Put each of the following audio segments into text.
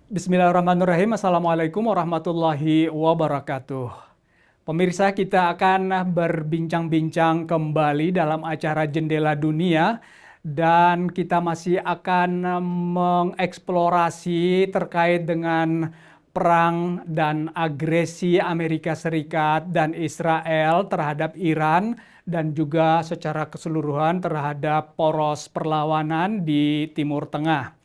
Bismillahirrahmanirrahim. Assalamualaikum warahmatullahi wabarakatuh. Pemirsa, kita akan berbincang-bincang kembali dalam acara Jendela Dunia dan kita masih akan mengeksplorasi terkait dengan perang dan agresi Amerika Serikat dan Israel terhadap Iran dan juga secara keseluruhan terhadap poros perlawanan di Timur Tengah.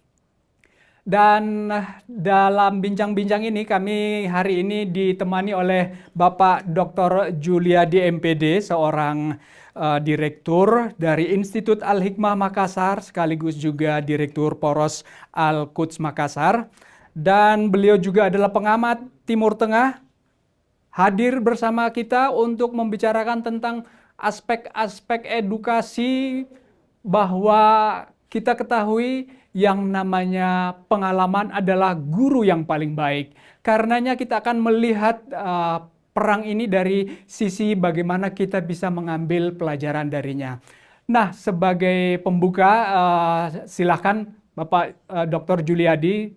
Dan dalam bincang-bincang ini kami hari ini ditemani oleh Bapak Dr. Juliadi MPD, seorang direktur dari Institut Al-Hikmah Makassar sekaligus juga direktur Poros Al-Quds Makassar. Dan beliau juga adalah pengamat Timur Tengah, hadir bersama kita untuk membicarakan tentang aspek-aspek edukasi bahwa kita ketahui yang namanya pengalaman adalah guru yang paling baik. Karenanya kita akan melihat perang ini dari sisi bagaimana kita bisa mengambil pelajaran darinya. Nah, sebagai pembuka, silakan Bapak Dr. Juliadi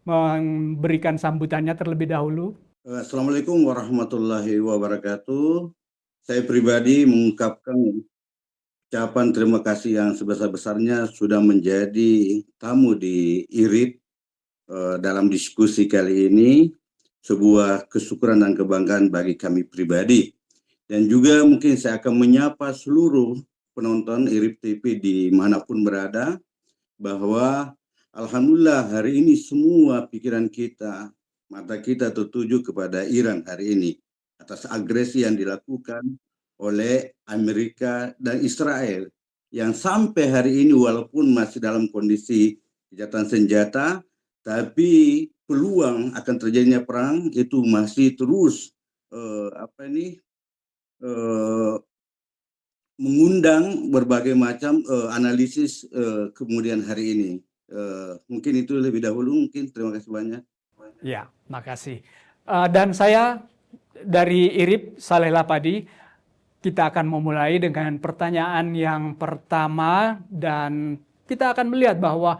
memberikan sambutannya terlebih dahulu. Assalamualaikum warahmatullahi wabarakatuh. Saya pribadi mengungkapkan ucapan terima kasih yang sebesar-besarnya sudah menjadi tamu di IRIB dalam diskusi kali ini. Sebuah kesyukuran dan kebanggaan bagi kami pribadi. Dan juga mungkin saya akan menyapa seluruh penonton IRIB TV dimanapun berada, bahwa alhamdulillah hari ini semua pikiran kita, mata kita tertuju kepada Iran hari ini atas agresi yang dilakukan oleh Amerika dan Israel yang sampai hari ini walaupun masih dalam kondisi gencatan senjata, tapi peluang akan terjadinya perang itu masih terus mengundang berbagai macam analisis kemudian hari ini. Mungkin itu lebih dahulu, mungkin terima kasih banyak. Ya, makasih. Dan saya dari IRIB Saleh Lapadi, kita akan memulai dengan pertanyaan yang pertama dan kita akan melihat bahwa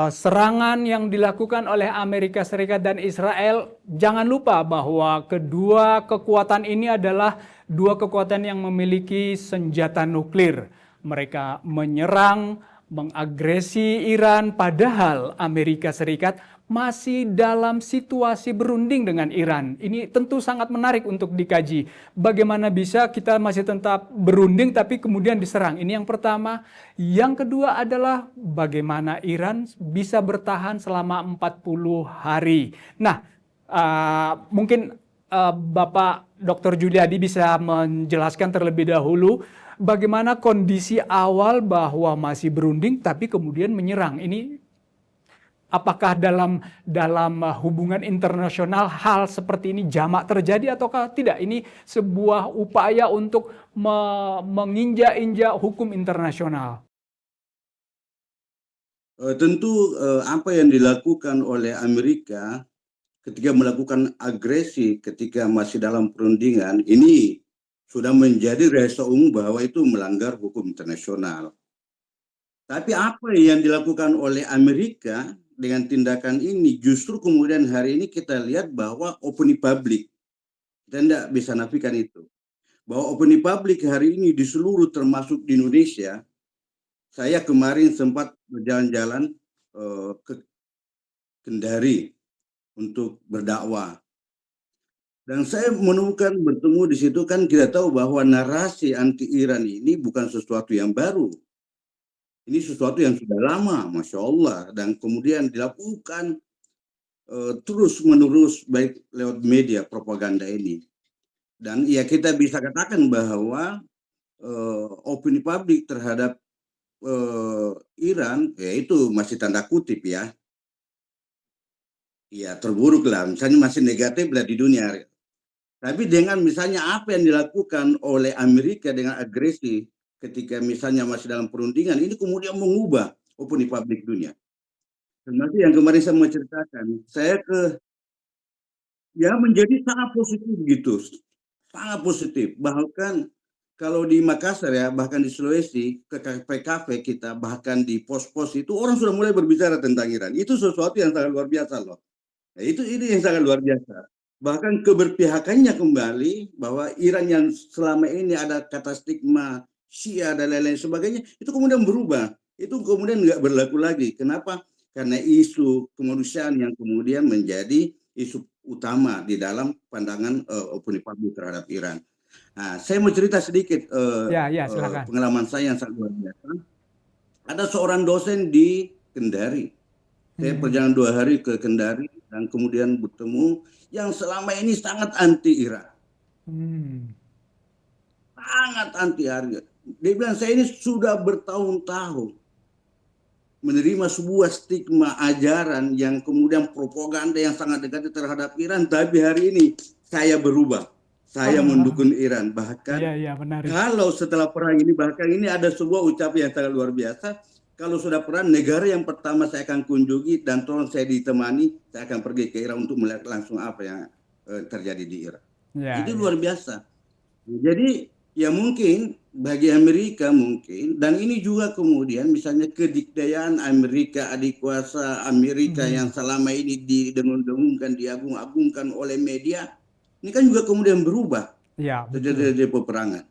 serangan yang dilakukan oleh Amerika Serikat dan Israel, jangan lupa bahwa kedua kekuatan ini adalah dua kekuatan yang memiliki senjata nuklir. Mereka menyerang, mengagresi Iran, padahal Amerika Serikat masih dalam situasi berunding dengan Iran. Ini tentu sangat menarik untuk dikaji. Bagaimana bisa kita masih tetap berunding tapi kemudian diserang? Ini yang pertama. Yang kedua adalah bagaimana Iran bisa bertahan selama 40 hari. Nah, mungkin Bapak Dr. Juliadi bisa menjelaskan terlebih dahulu bagaimana kondisi awal bahwa masih berunding tapi kemudian menyerang. Ini apakah dalam hubungan internasional hal seperti ini jamak terjadi ataukah tidak? Ini sebuah upaya untuk menginjak-injak hukum internasional. Tentu apa yang dilakukan oleh Amerika ketika melakukan agresi ketika masih dalam perundingan ini sudah menjadi rahasia umum bahwa itu melanggar hukum internasional. Tapi apa yang dilakukan oleh Amerika dengan tindakan ini justru kemudian hari ini kita lihat bahwa opini publik, kita tidak bisa nafikan itu, bahwa opini publik hari ini di seluruh termasuk di Indonesia. Saya kemarin sempat berjalan-jalan ke Kendari untuk berdakwah. Dan saya menemukan bertemu di situ kan kita tahu bahwa narasi anti Iran ini bukan sesuatu yang baru. Ini sesuatu yang sudah lama, Masya Allah. Dan kemudian dilakukan terus-menerus baik lewat media propaganda ini. Dan ya kita bisa katakan bahwa opini publik terhadap Iran, ya itu masih tanda kutip ya. Ya terburuk lah, misalnya masih negatif lah di dunia. Tapi dengan misalnya apa yang dilakukan oleh Amerika dengan agresi ketika misalnya masih dalam perundingan, ini kemudian mengubah opini publik dunia. Termasuk yang kemarin saya mau ceritakan, saya ya menjadi sangat positif gitu, sangat positif. Bahkan kalau di Makassar ya, bahkan di Sulawesi, ke kafe-kafe kita, bahkan di pos-pos itu orang sudah mulai berbicara tentang Iran. Itu sesuatu yang sangat luar biasa loh. Nah, itu ini yang sangat luar biasa. Bahkan keberpihakannya kembali bahwa Iran yang selama ini ada kata stigma Syiah dan lain-lain sebagainya, itu kemudian berubah. Itu kemudian nggak berlaku lagi. Kenapa? Karena isu kemanusiaan yang kemudian menjadi isu utama di dalam pandangan opini publik terhadap Iran. Nah, saya mau cerita sedikit Ya, ya, silakan. pengalaman saya yang sangat luar biasa. Ada seorang dosen di Kendari. Saya Hmm. perjalanan 2 hari ke Kendari dan kemudian bertemu yang selama ini sangat anti Iran, Hmm. sangat anti harga. Dia bilang saya ini sudah bertahun-tahun menerima sebuah stigma ajaran yang kemudian propaganda yang sangat dekat terhadap Iran, tapi hari ini saya berubah. Saya Ah, mendukung Iran. Bahkan iya, iya, menarik. kalau setelah perang ini, bahkan ini ada sebuah ucapan yang sangat luar biasa. Kalau sudah perang, negara yang pertama saya akan kunjungi dan tolong saya ditemani, saya akan pergi ke Iran untuk melihat langsung apa yang terjadi di Iran. Ya, Itu ya. luar biasa. Jadi ya mungkin bagi Amerika mungkin, dan ini juga kemudian misalnya kedikdayaan Amerika, adik kuasa Amerika yang Mhm. selama ini didengung-dengungkan, diagung-agungkan oleh media, ini kan juga kemudian berubah Ya, betul. terjadi peperangan.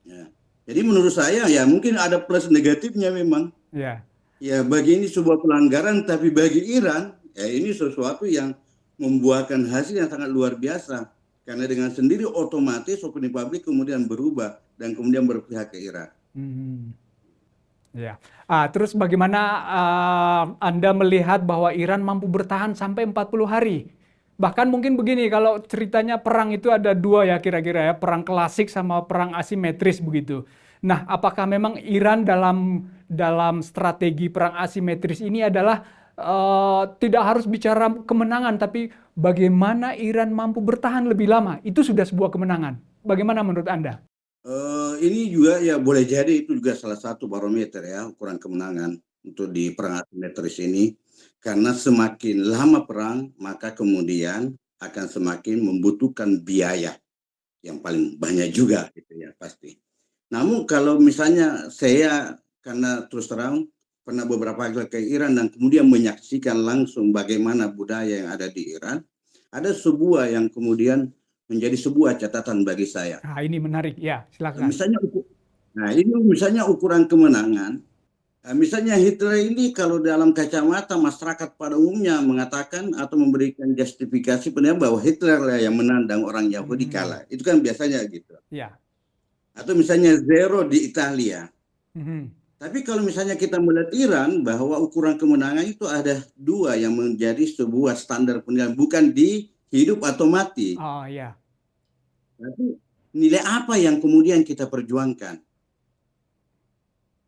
Ya. Jadi menurut saya ya mungkin ada plus negatifnya memang. Ya. Ya bagi ini sebuah pelanggaran, tapi bagi Iran ya ini sesuatu yang membuahkan hasil yang sangat luar biasa. Karena dengan sendiri otomatis opini publik kemudian berubah dan kemudian berpihak ke Iran. Mhm. Ya. Terus bagaimana Anda melihat bahwa Iran mampu bertahan sampai 40 hari? Bahkan mungkin begini, kalau ceritanya perang itu ada dua ya kira-kira ya, perang klasik sama perang asimetris begitu. Nah, apakah memang Iran dalam dalam strategi perang asimetris ini adalah tidak harus bicara kemenangan, tapi bagaimana Iran mampu bertahan lebih lama? Itu sudah sebuah kemenangan. Bagaimana menurut Anda? Ini juga ya boleh jadi itu juga salah satu barometer ya ukuran kemenangan untuk di perang asimetris ini, karena semakin lama perang maka kemudian akan semakin membutuhkan biaya yang paling banyak juga gitu ya pasti. Namun kalau misalnya saya karena terus terang pernah beberapa kali ke Iran dan kemudian menyaksikan langsung bagaimana budaya yang ada di Iran, ada sebuah yang kemudian menjadi sebuah catatan bagi saya. Nah, ini menarik. Ya, silakan. Misalnya, nah ini misalnya ukuran kemenangan. Misalnya Hitler ini kalau dalam kacamata masyarakat pada umumnya mengatakan atau memberikan justifikasi penilaian bahwa Hitler lah yang menandang orang Yahudi Hmm. kalah. Itu kan biasanya gitu. Ya. Atau misalnya Zero di Italia. Mhm. Tapi kalau misalnya kita melihat Iran, bahwa ukuran kemenangan itu ada dua yang menjadi sebuah standar penilaian, bukan di hidup atau mati. Oh ya. Tapi nilai apa yang kemudian kita perjuangkan?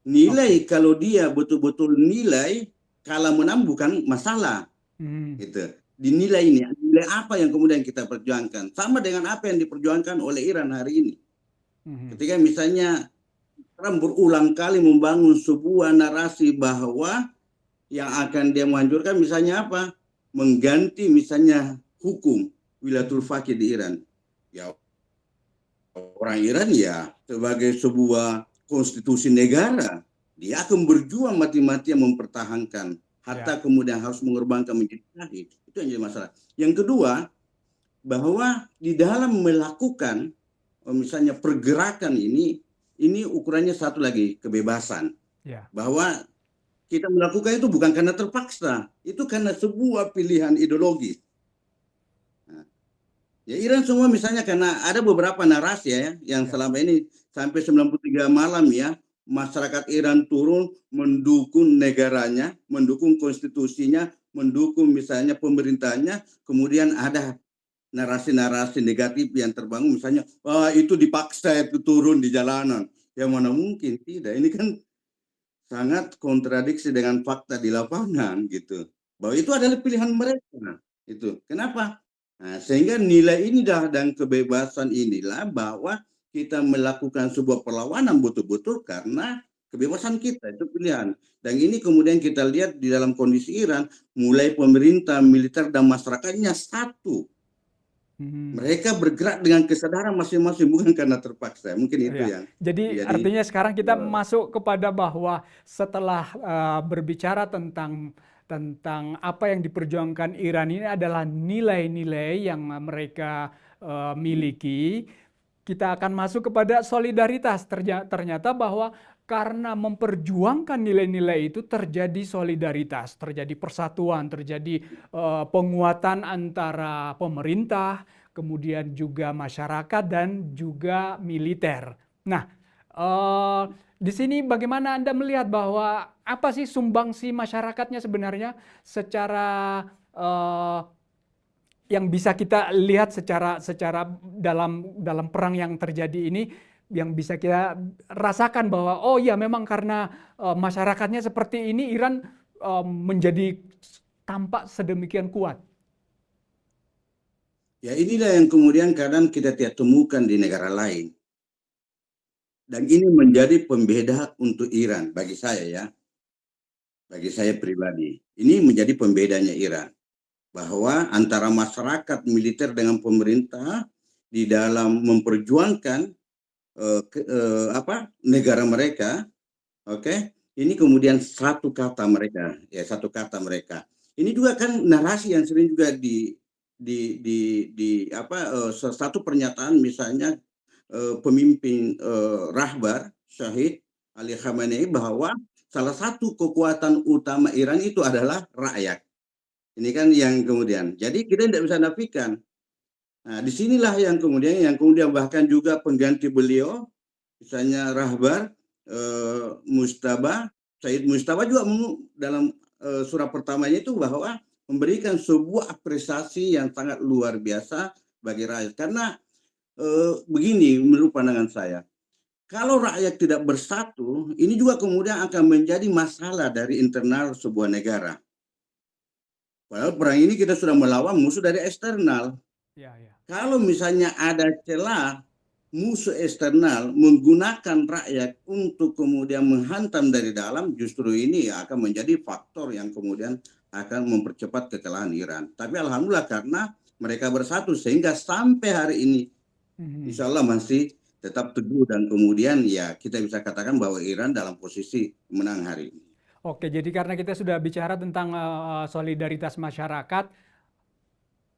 Nilai Oke. kalau dia betul-betul nilai kalah menang bukan masalah, Hmm. gitu. Dinilai ini, nilai apa yang kemudian kita perjuangkan? Sama dengan apa yang diperjuangkan oleh Iran hari ini. Mhm. Ketika misalnya Trump berulang kali membangun sebuah narasi bahwa yang akan dia menghancurkan misalnya apa? Mengganti misalnya hukum wilayatul Mhm. faqih di Iran. Ya orang Iran ya sebagai sebuah konstitusi negara, dia akan berjuang mati-matian mempertahankan hatta Ya. kemudian harus mengorbankan menjadi syahid. Itu yang jadi masalah. Yang kedua, bahwa di dalam melakukan misalnya pergerakan ini ukurannya satu lagi, kebebasan. Ya. Bahwa kita melakukan itu bukan karena terpaksa, itu karena sebuah pilihan ideologis. Nah, ya Iran semua misalnya karena ada beberapa narasi ya yang Ya. selama ini sampai 93 malam ya masyarakat Iran turun mendukung negaranya, mendukung konstitusinya, mendukung misalnya pemerintahnya, kemudian ada narasi-narasi negatif yang terbangun misalnya wah itu dipaksa itu turun di jalanan. Ya mana mungkin tidak. Ini kan sangat kontradiksi dengan fakta di lapangan gitu. Bahwa itu adalah pilihan mereka. Itu. Kenapa? Nah, sehingga nilai ini dan kebebasan inilah bahwa kita melakukan sebuah perlawanan betul-betul karena kebebasan kita itu pilihan. Dan ini kemudian kita lihat di dalam kondisi Iran, mulai pemerintah, militer dan masyarakatnya satu. Mereka bergerak dengan kesadaran masing-masing, bukan karena terpaksa. Mungkin itu Ya, yang jadi jadi artinya sekarang kita eh, masuk kepada bahwa setelah berbicara tentang apa yang diperjuangkan Iran ini adalah nilai-nilai yang mereka miliki, kita akan masuk kepada solidaritas. Ternyata bahwa karena memperjuangkan nilai-nilai itu terjadi solidaritas, terjadi persatuan, terjadi penguatan antara pemerintah, kemudian juga masyarakat dan juga militer. Nah, eh, di sini bagaimana Anda melihat bahwa apa sih sumbangsi masyarakatnya sebenarnya secara eh, yang bisa kita lihat secara dalam perang yang terjadi ini, yang bisa kita rasakan bahwa oh ya memang karena masyarakatnya seperti ini Iran menjadi tampak sedemikian kuat. ya inilah yang kemudian kadang kita tidak temukan di negara lain. Dan ini menjadi pembeda untuk Iran bagi saya ya, bagi saya pribadi. Ini menjadi pembedanya Iran, bahwa antara masyarakat militer dengan pemerintah di dalam memperjuangkan negara mereka, oke, ini kemudian satu kata mereka, ya satu kata mereka. Ini juga kan narasi yang sering juga satu pernyataan misalnya pemimpin Rahbar Syahid Ali Khamenei bahwa salah satu kekuatan utama Iran itu adalah rakyat. Ini kan yang kemudian. Jadi kita tidak bisa nafikan. Nah, disinilah yang kemudian bahkan juga pengganti beliau, misalnya Rahbar Mustaba, Said Mustaba juga dalam surat pertamanya itu bahwa memberikan sebuah apresiasi yang sangat luar biasa bagi rakyat. Karena begini menurut pandangan saya, kalau rakyat tidak bersatu, ini juga kemudian akan menjadi masalah dari internal sebuah negara. Padahal perang ini kita sudah melawan musuh dari eksternal. Ya, ya. Kalau misalnya ada celah musuh eksternal menggunakan rakyat untuk kemudian menghantam dari dalam, justru ini akan menjadi faktor yang kemudian akan mempercepat kekalahan Iran. Tapi alhamdulillah karena mereka bersatu sehingga sampai hari ini insya Allah masih tetap teguh dan kemudian ya kita bisa katakan bahwa Iran dalam posisi menang hari ini. Oke, jadi karena kita sudah bicara tentang solidaritas masyarakat,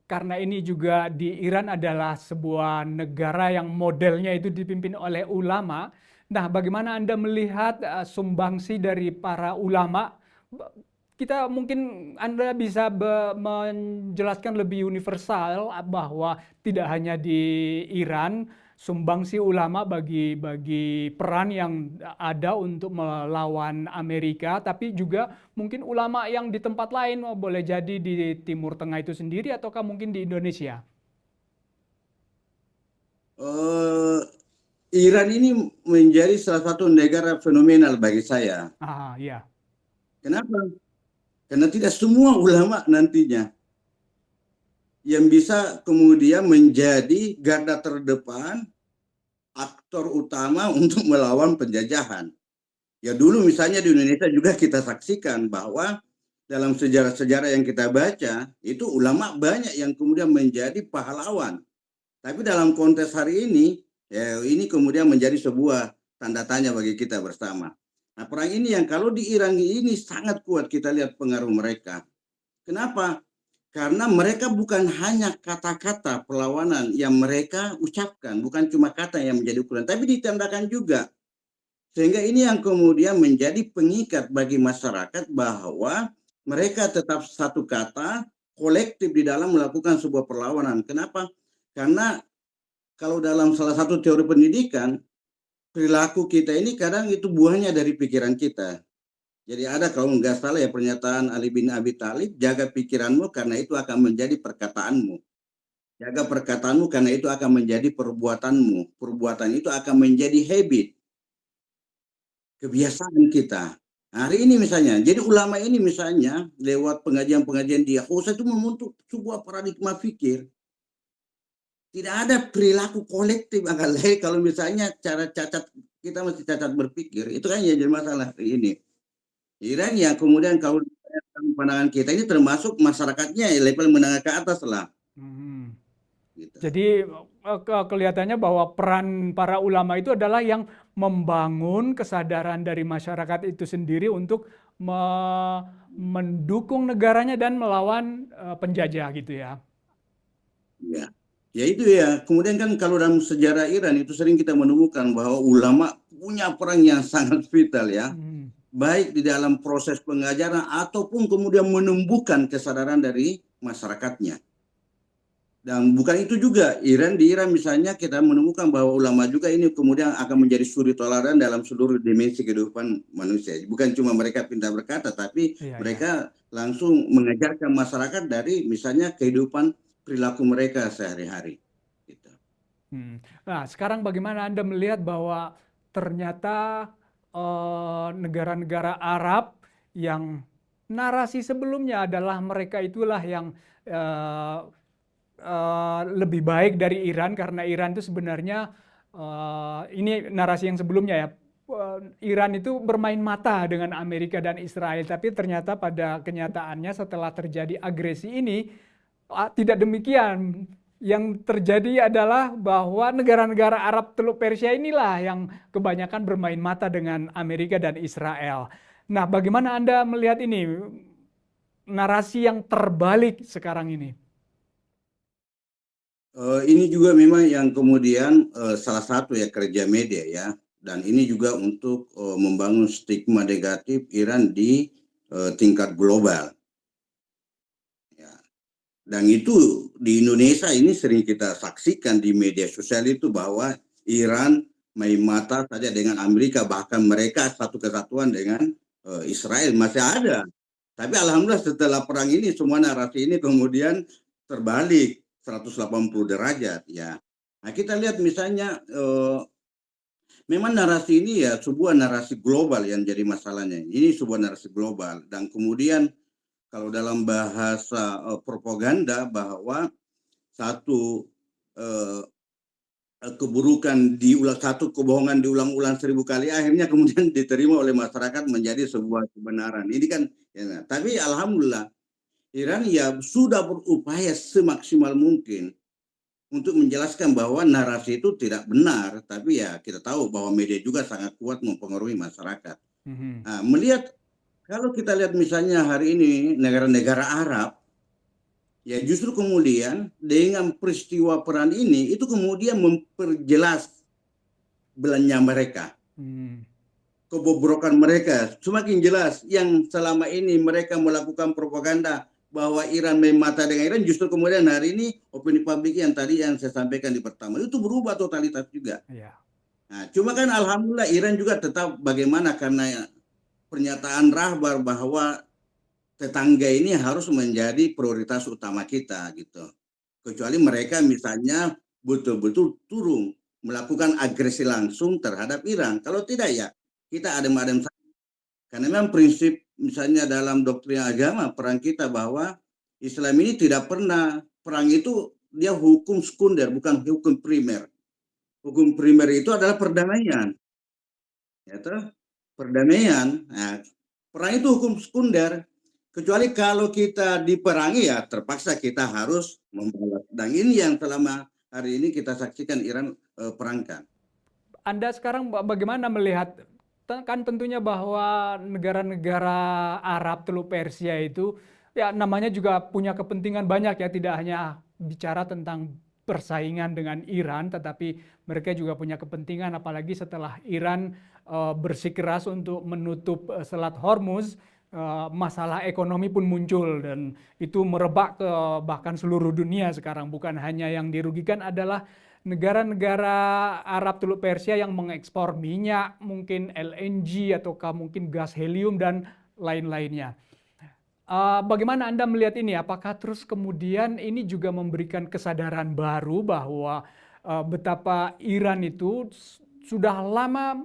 karena ini juga di Iran adalah sebuah negara yang modelnya itu dipimpin oleh ulama. Nah, bagaimana Anda melihat sumbangsi dari para ulama? Kita mungkin Anda bisa menjelaskan lebih universal bahwa tidak hanya di Iran, sumbangsi ulama bagi peran yang ada untuk melawan Amerika, tapi juga mungkin ulama yang di tempat lain, boleh jadi di Timur Tengah itu sendiri ataukah mungkin di Indonesia. Eh, Iran ini menjadi salah satu negara fenomenal bagi saya. Ah, ya. Kenapa? Karena tidak semua ulama nantinya yang bisa kemudian menjadi garda terdepan, aktor utama untuk melawan penjajahan. Ya dulu misalnya di Indonesia juga kita saksikan bahwa dalam sejarah-sejarah yang kita baca, itu ulama banyak yang kemudian menjadi pahlawan. Tapi dalam konteks hari ini, ya ini kemudian menjadi sebuah tanda tanya bagi kita bersama. Nah, perang ini yang kalau di Iran ini sangat kuat kita lihat pengaruh mereka. Kenapa? Karena mereka bukan hanya kata-kata perlawanan yang mereka ucapkan, bukan cuma kata yang menjadi ukuran, tapi ditandakan juga. Sehingga ini yang kemudian menjadi pengikat bagi masyarakat bahwa mereka tetap satu kata, kolektif di dalam melakukan sebuah perlawanan. Kenapa? Karena kalau dalam salah satu teori pendidikan, perilaku kita ini kadang itu buahnya dari pikiran kita. Jadi ada kalau nggak salah ya pernyataan Ali bin Abi Thalib, jaga pikiranmu karena itu akan menjadi perkataanmu. Jaga perkataanmu karena itu akan menjadi perbuatanmu. Perbuatan itu akan menjadi habit, kebiasaan kita. Hari ini misalnya, jadi ulama ini misalnya lewat pengajian-pengajian dia, itu membentuk sebuah paradigma pikir. Tidak ada perilaku kolektif akan lain kalau misalnya cara cacat kita masih cacat berpikir, itu kan yang jadi masalah hari ini. Iran yang kemudian kalau pandangan kita ini termasuk masyarakatnya level menengah ke atas lah. Hmm. gitu. Jadi kelihatannya bahwa peran para ulama itu adalah yang membangun kesadaran dari masyarakat itu sendiri untuk mendukung negaranya dan melawan penjajah gitu ya. Ya. Ya itu ya. Kemudian kan kalau dalam sejarah Iran itu sering kita menemukan bahwa ulama punya peran yang sangat vital ya. Hmm. Baik di dalam proses pengajaran ataupun kemudian menumbuhkan kesadaran dari masyarakatnya. Dan bukan itu juga, di Iran misalnya kita menemukan bahwa ulama juga ini kemudian akan menjadi suri toladan dalam seluruh dimensi kehidupan manusia. Bukan cuma mereka pintar berkata, tapi Iya, iya. mereka langsung mengajarkan masyarakat dari misalnya kehidupan perilaku mereka sehari-hari. Gitu. Nah, sekarang bagaimana Anda melihat bahwa ternyata negara-negara Arab yang narasi sebelumnya adalah mereka itulah yang eh, lebih baik dari Iran karena Iran itu sebenarnya ini narasi yang sebelumnya ya. Iran itu bermain mata dengan Amerika dan Israel, tapi ternyata pada kenyataannya setelah terjadi agresi ini tidak demikian. Yang terjadi adalah bahwa negara-negara Arab Teluk Persia inilah yang kebanyakan bermain mata dengan Amerika dan Israel. Nah, bagaimana Anda melihat ini narasi yang terbalik sekarang ini? Ini juga memang yang kemudian salah satu ya kerja media ya, dan ini juga untuk membangun stigma negatif Iran di tingkat global. Ya. Dan itu di Indonesia ini sering kita saksikan di media sosial itu bahwa Iran main mata saja dengan Amerika, bahkan mereka satu kesatuan dengan Israel masih ada. Tapi alhamdulillah setelah perang ini semua narasi ini kemudian terbalik 180 derajat ya. Nah, kita lihat misalnya memang narasi ini ya sebuah narasi global yang jadi masalahnya. Ini sebuah narasi global dan kemudian kalau dalam bahasa propaganda bahwa satu eh, keburukan diulang, satu kebohongan diulang-ulang 1000 kali akhirnya kemudian diterima oleh masyarakat menjadi sebuah kebenaran. Ini kan ya, tapi alhamdulillah Iran ya sudah berupaya semaksimal mungkin untuk menjelaskan bahwa narasi itu tidak benar, tapi ya kita tahu bahwa media juga sangat kuat mempengaruhi masyarakat. Mhm. Nah, melihat kalau kita lihat misalnya hari ini negara-negara Arab, ya justru kemudian dengan peristiwa perang ini itu kemudian memperjelas belanja mereka, Hmm. kebobrokan mereka semakin jelas. Yang selama ini mereka melakukan propaganda bahwa Iran main mata dengan Iran, justru kemudian hari ini opini publik yang tadi yang saya sampaikan di pertama itu berubah totalitas juga. Ya. Nah, cuma kan alhamdulillah Iran juga tetap bagaimana karena pernyataan Rahbar bahwa tetangga ini harus menjadi prioritas utama kita gitu. Kecuali mereka misalnya betul-betul turun melakukan agresi langsung terhadap Iran. Kalau tidak ya kita adem-adem saja. Karena memang prinsip misalnya dalam doktrin agama perang kita bahwa Islam ini tidak pernah perang itu dia hukum sekunder bukan hukum primer. Hukum primer itu adalah perdamaian. Ya, perdamaian. Nah, perang itu hukum sekunder. Kecuali kalau kita diperangi ya terpaksa kita harus membalas. Dan ini yang selama hari ini kita saksikan Iran perangkan. Anda sekarang bagaimana melihat kan tentunya bahwa negara-negara Arab Teluk Persia itu ya namanya juga punya kepentingan banyak ya, tidak hanya bicara tentang persaingan dengan Iran, tetapi mereka juga punya kepentingan apalagi setelah Iran bersikeras untuk menutup Selat Hormuz, masalah ekonomi pun muncul dan itu merebak ke bahkan seluruh dunia sekarang. Bukan hanya yang dirugikan adalah negara-negara Arab Teluk Persia yang mengekspor minyak, mungkin LNG ataukah mungkin gas helium dan lain-lainnya. Bagaimana Anda melihat ini? Apakah terus kemudian ini juga memberikan kesadaran baru bahwa betapa Iran itu sudah lama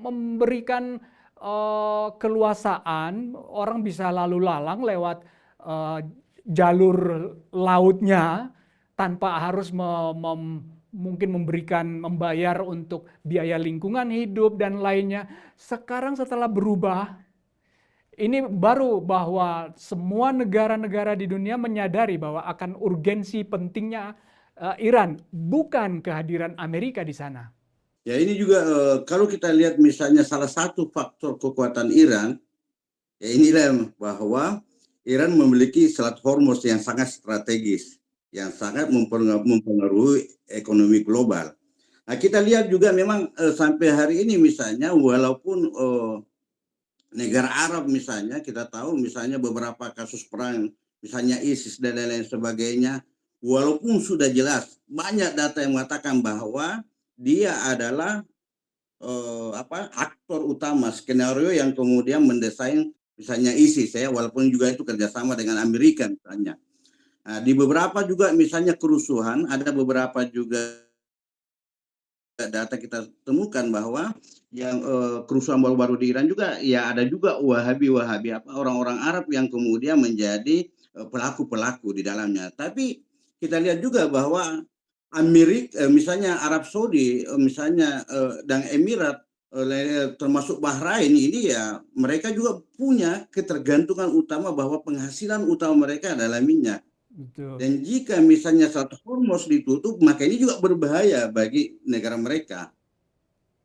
memberikan keluasaan, orang bisa lalu lalang lewat jalur lautnya tanpa harus mungkin membayar untuk biaya lingkungan hidup dan lainnya. Sekarang setelah berubah, ini baru bahwa semua negara-negara di dunia menyadari bahwa akan urgensi pentingnya Iran, bukan kehadiran Amerika di sana. Ya ini juga kalau kita lihat misalnya salah satu faktor kekuatan Iran, ya inilah bahwa Iran memiliki Selat Hormuz yang sangat strategis, yang sangat mempengaruhi ekonomi global. Nah kita lihat juga memang sampai hari ini misalnya walaupun negara Arab misalnya kita tahu misalnya beberapa kasus perang misalnya ISIS dan lain-lain sebagainya, walaupun sudah jelas banyak data yang mengatakan bahwa dia adalah aktor utama skenario yang kemudian mendesain misalnya ISIS ya, walaupun juga itu kerjasama dengan Amerika misalnya. Nah, di beberapa juga misalnya kerusuhan ada beberapa juga data kita temukan bahwa yang kerusuhan baru-baru di Iran juga ya ada juga Wahabi apa orang-orang Arab yang kemudian menjadi pelaku-pelaku di dalamnya. Tapi kita lihat juga bahwa Amerika misalnya Arab Saudi misalnya dan Emirat termasuk Bahrain ini ya mereka juga punya ketergantungan utama bahwa penghasilan utama mereka adalah minyak. Betul. Dan jika misalnya satu Hormuz ditutup, maka ini juga berbahaya bagi negara mereka.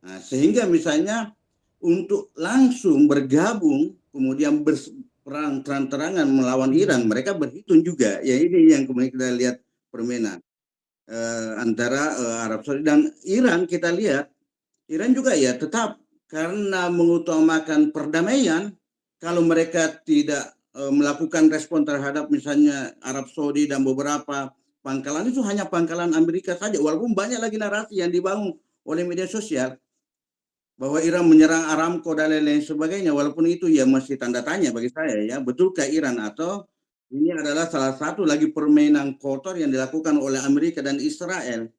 Nah, sehingga misalnya untuk langsung bergabung, kemudian berperang terang-terangan melawan Iran, mereka berhitung juga. Ya ini yang kemudian kita lihat permainan antara Arab Saudi dan Iran. Kita lihat Iran juga ya tetap karena mengutamakan perdamaian, kalau mereka tidak melakukan respon terhadap misalnya Arab Saudi dan beberapa pangkalan itu hanya pangkalan Amerika saja, walaupun banyak lagi narasi yang dibangun oleh media sosial bahwa Iran menyerang Aramco dan lain-lain sebagainya, walaupun itu ya masih tanda tanya bagi saya ya, betulkah Iran atau ini adalah salah satu lagi permainan kotor yang dilakukan oleh Amerika dan Israel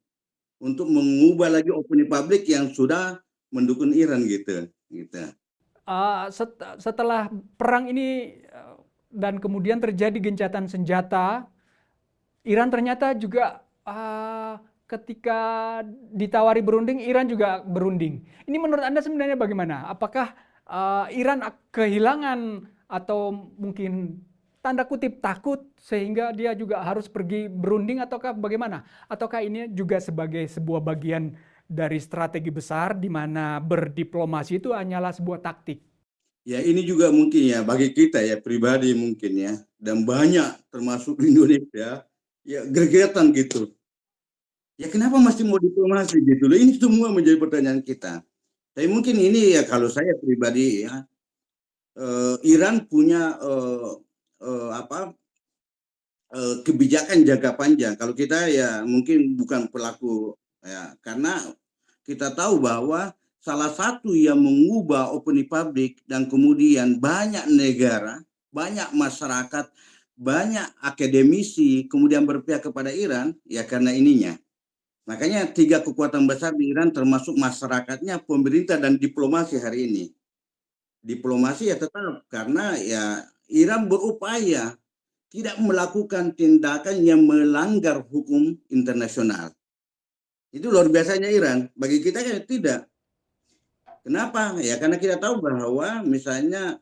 untuk mengubah lagi opini publik yang sudah mendukung Iran gitu. Setelah perang ini dan kemudian terjadi gencatan senjata, Iran ternyata juga ketika ditawari berunding, Iran juga berunding. Ini menurut Anda sebenarnya bagaimana? Apakah Iran kehilangan atau mungkin tanda kutip takut sehingga dia juga harus pergi berunding ataukah bagaimana? Ataukah ini juga sebagai sebuah bagian dari strategi besar di mana berdiplomasi itu hanyalah sebuah taktik? Ya ini juga mungkin ya bagi kita ya pribadi mungkin ya dan banyak termasuk di Indonesia ya gregetan gitu. Ya kenapa masih mau diplomasi gitu loh? Ini semua menjadi pertanyaan kita. Tapi mungkin ini ya kalau saya pribadi ya Iran punya kebijakan jangka panjang. Kalau kita ya mungkin bukan pelaku ya karena kita tahu bahwa salah satu yang mengubah opini publik dan kemudian banyak negara, banyak masyarakat, banyak akademisi kemudian berpihak kepada Iran ya karena ininya. Makanya tiga kekuatan besar di Iran termasuk masyarakatnya, pemerintah dan diplomasi hari ini. Diplomasi ya tetap karena ya Iran berupaya tidak melakukan tindakan yang melanggar hukum internasional. Itu luar biasanya Iran. Bagi kita kan tidak. Kenapa? Ya karena kita tahu bahwa misalnya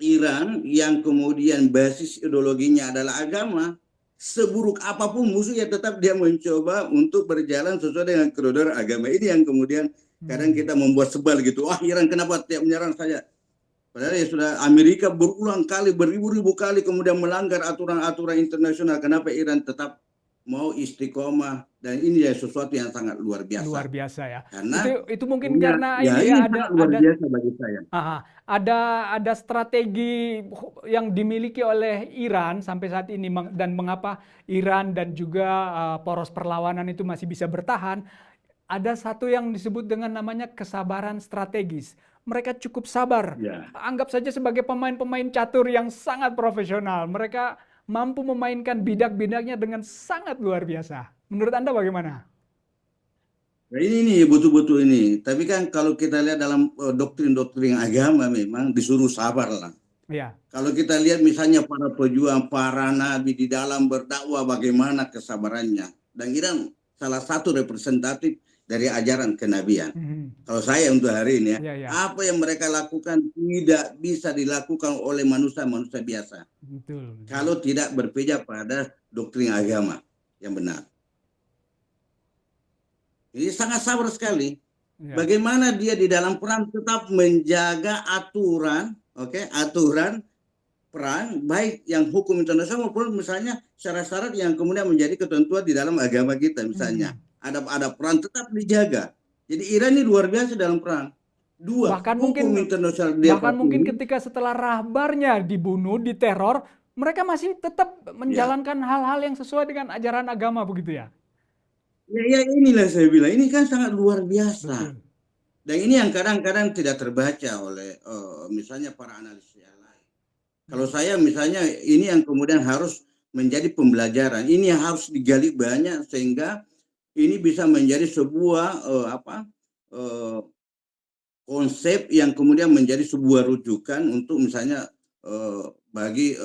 Iran yang kemudian basis ideologinya adalah agama, seburuk apapun musuhnya tetap dia mencoba untuk berjalan sesuai dengan koridor agama. Ini yang kemudian kadang kita membuat sebal gitu. Wah Iran kenapa tiap menyerang saya? Padahal ya sudah Amerika berulang kali, beribu-ribu kali kemudian melanggar aturan-aturan internasional. Kenapa Iran tetap mau istiqomah? Dan ini ya sesuatu yang sangat luar biasa. Luar biasa ya. Karena Itu mungkin karena ya ini ini ya sangat luar biasa bagi saya. ada strategi yang dimiliki oleh Iran sampai saat ini dan mengapa Iran dan juga poros perlawanan itu masih bisa bertahan. Ada satu yang disebut dengan namanya kesabaran strategis. Mereka cukup sabar. Ya. Anggap saja sebagai pemain-pemain catur yang sangat profesional. Mereka mampu memainkan bidak-bidaknya dengan sangat luar biasa. Menurut Anda bagaimana? Nah, ini nih betul-betul ini. Tapi kan kalau kita lihat dalam doktrin-doktrin agama memang disuruh sabar lah. Ya. Kalau kita lihat misalnya para pejuang, para nabi di dalam berdakwah bagaimana kesabarannya. Dan Iran salah satu representatif dari ajaran kenabian. Kalau saya untuk hari ini ya, apa yang mereka lakukan tidak bisa dilakukan oleh manusia-manusia biasa. Betul. Kalau tidak berpijak pada doktrin agama yang benar. Ini sangat sabar sekali. Ya. Bagaimana dia di dalam perang tetap menjaga aturan, oke, aturan perang baik yang hukum internasional maupun misalnya syarat-syarat yang kemudian menjadi ketentuan di dalam agama kita misalnya. Hmm. Ada perang tetap dijaga. Jadi Iran ini luar biasa dalam perang. Dua, Bahkan hukum mungkin internasional dia bahkan mungkin patuhi. ketika setelah rahbarnya dibunuh, diteror, mereka masih tetap Ya, menjalankan hal-hal yang sesuai dengan ajaran agama begitu ya. ya inilah saya bilang ini kan sangat luar biasa. Betul. Dan ini yang kadang-kadang tidak terbaca oleh misalnya para analis yang lain. Kalau Hmm. saya misalnya ini yang kemudian harus menjadi pembelajaran. Ini yang harus digali banyak sehingga ini bisa menjadi sebuah eh, konsep yang kemudian menjadi sebuah rujukan untuk misalnya bagi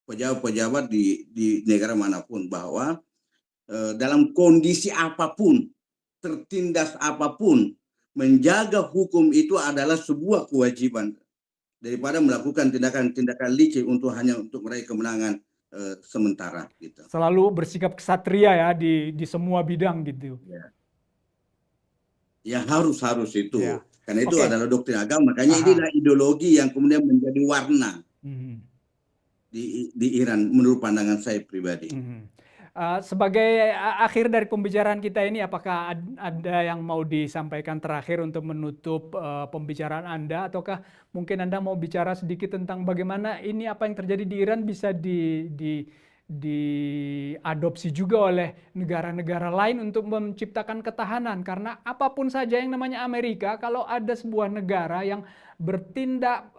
pejabat-pejabat di negara manapun bahwa dalam kondisi apapun, tertindas apapun, menjaga hukum itu adalah sebuah kewajiban daripada melakukan tindakan-tindakan licik untuk hanya untuk meraih kemenangan sementara gitu. Selalu bersikap kesatria ya di semua bidang gitu. Ya. Ya harus itu. Ya. Karena itu Oke. adalah doktrin agama. Makanya Aha. inilah ideologi yang kemudian menjadi warna Mhm. di Iran menurut pandangan saya pribadi. Mhm. Sebagai akhir dari pembicaraan kita ini, apakah ada yang mau disampaikan terakhir untuk menutup pembicaraan Anda, ataukah mungkin Anda mau bicara sedikit tentang bagaimana ini apa yang terjadi di Iran bisa diadopsi juga oleh negara-negara lain untuk menciptakan ketahanan? Karena apapun saja yang namanya Amerika, kalau ada sebuah negara yang bertindak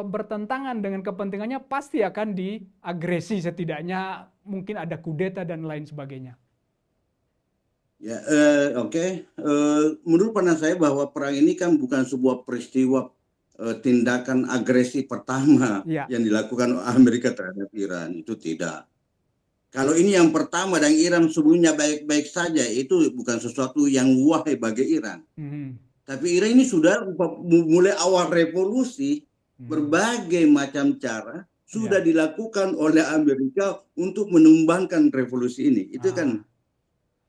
bertentangan dengan kepentingannya, pasti akan diagresi, setidaknya mungkin ada kudeta dan lain sebagainya. Ya, oke. Menurut pandangan saya bahwa perang ini kan bukan sebuah peristiwa tindakan agresi pertama Ya. yang dilakukan Amerika terhadap Iran. Itu tidak. Kalau ini yang pertama dan Iran sebelumnya baik-baik saja, itu bukan sesuatu yang wahai bagi Iran. Mhm. Tapi Iran ini sudah mulai awal revolusi, Mhm. berbagai macam cara sudah Ya. dilakukan oleh Amerika untuk menumbangkan revolusi ini. Itu kan, Ah,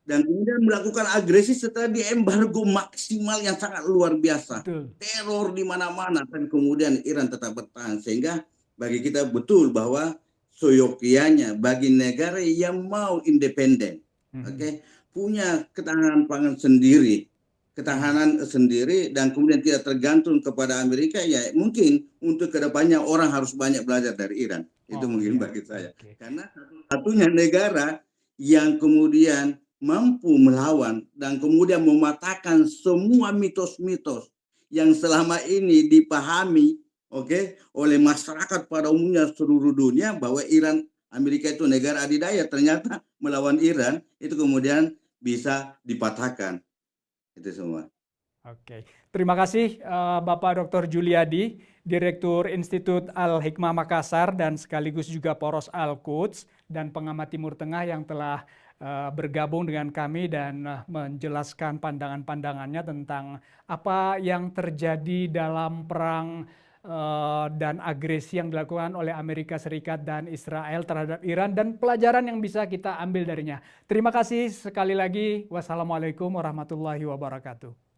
dan kemudian melakukan agresi setelah di embargo maksimal yang sangat luar biasa. betul. Teror di mana-mana dan kemudian Iran tetap bertahan, sehingga bagi kita betul bahwa seyogianya bagi negara yang mau independen, Mhm. oke, punya ketahanan pangan sendiri, Mhm. ketahanan sendiri dan kemudian tidak tergantung kepada Amerika, ya mungkin untuk kedepannya orang harus banyak belajar dari Iran. Itu Oh mungkin ya, bagi saya. oke. Karena satu-satunya negara yang kemudian mampu melawan dan kemudian mematahkan semua mitos-mitos yang selama ini dipahami, oke, oleh masyarakat pada umumnya seluruh dunia bahwa Iran, Amerika itu negara adidaya, ternyata melawan Iran itu kemudian bisa dipatahkan. Itu semua. Oke, terima kasih Bapak Dr. Juliadi, Direktur Institut Al-Hikmah Makassar dan sekaligus juga Poros Al-Quds dan pengamat Timur Tengah yang telah bergabung dengan kami dan menjelaskan pandangan-pandangannya tentang apa yang terjadi dalam perang dan agresi yang dilakukan oleh Amerika Serikat dan Israel terhadap Iran dan pelajaran yang bisa kita ambil darinya. Terima kasih sekali lagi. Wassalamualaikum warahmatullahi wabarakatuh.